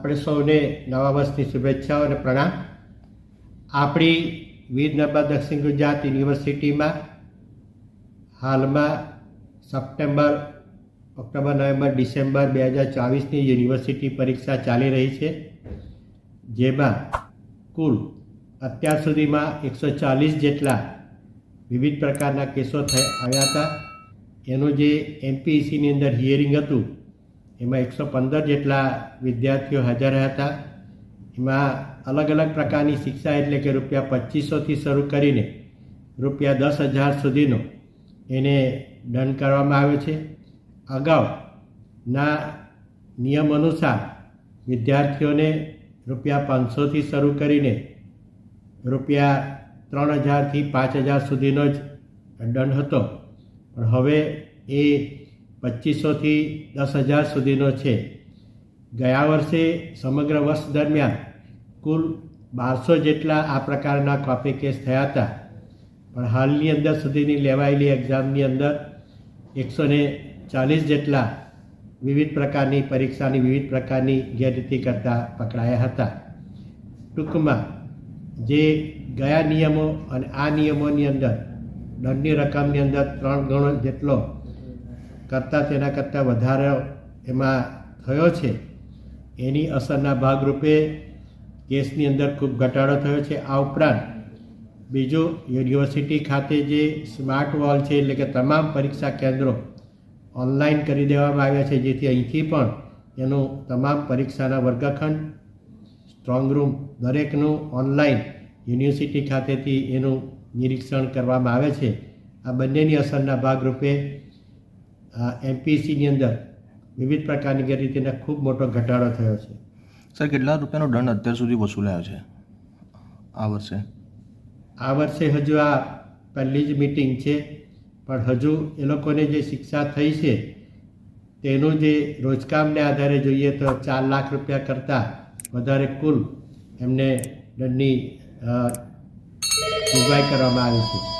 આપણે સૌને નવા વર્ષની શુભેચ્છાઓ અને પ્રણામ. આપણી વીર નર્મદા દક્ષિણ ગુજરાત યુનિવર્સિટીમાં હાલમાં સપ્ટેમ્બર, ઓક્ટોબર, નવેમ્બર, ડિસેમ્બર 2024ની યુનિવર્સિટી પરીક્ષા ચાલી રહી છે, જેમાં કુલ અત્યાર સુધીમાં 140 જેટલા વિવિધ પ્રકારના કેસો આવ્યા હતા. એનું જે એમપીઈસીની અંદર હિયરિંગ હતું એમાં 115 જેટલા વિદ્યાર્થીઓ હાજર હતા. એમાં અલગ અલગ પ્રકારની શિક્ષા એટલે કે ₹2500થી શરૂ કરીને ₹10,000 સુધીનો એને દંડ કરવામાં આવ્યો છે. અગાઉના નિયમ અનુસાર વિદ્યાર્થીઓને ₹500થી શરૂ કરીને ₹3,000થી 5,000 સુધીનો જ દંડ હતો, પણ હવે એ 2500થી 10,000 સુધીનો છે. ગયા વર્ષે સમગ્ર વર્ષ દરમિયાન કુલ 1200 જેટલા આ પ્રકારના કોપી કેસ થયા હતા, પણ હાલની અંદર સુધીની લેવાયેલી એક્ઝામની અંદર 140 જેટલા વિવિધ પ્રકારની પરીક્ષાની વિવિધ પ્રકારની ગેરરીતિ કરતા પકડાયા હતા. ટૂંકમાં જે ગયા નિયમો અને આ નિયમોની અંદર દંડની રકમની અંદર 3 ગણો જેટલો તેના કરતાં વધારે એમાં થયો છે. એની અસરના ભાગરૂપે કેસની અંદર ખૂબ ઘટાડો થયો છે. આ ઉપરાંત બીજું, યુનિવર્સિટી ખાતે જે સ્માર્ટ વોલ છે એટલે કે તમામ પરીક્ષા કેન્દ્રો ઓનલાઈન કરી દેવામાં આવ્યા છે, જેથી અહીંથી પણ એનું તમામ પરીક્ષાના વર્ગખંડ, સ્ટ્રોંગ રૂમ દરેકનું ઓનલાઈન યુનિવર્સિટી ખાતેથી એનું નિરીક્ષણ કરવામાં આવે છે. આ બંનેની અસરના ભાગરૂપે એમપીસીની અંદર વિવિધ પ્રકારની ગેરરીતિનો ખૂબ મોટો ઘટાડો થયો છે. સર, કેટલા રૂપિયાનો દંડ અત્યાર સુધી વસૂલાયો છે આ વર્ષે? આ વર્ષે હજુ આ પહેલી જ મિટિંગ છે, પણ હજુ એ લોકોને જે શિક્ષા થઈ છે તેનું જે રોજકામને આધારે જોઈએ તો 4 લાખ રૂપિયા કરતાં વધારે કુલ એમને દંડની જોગવાઈ કરવામાં આવી છે.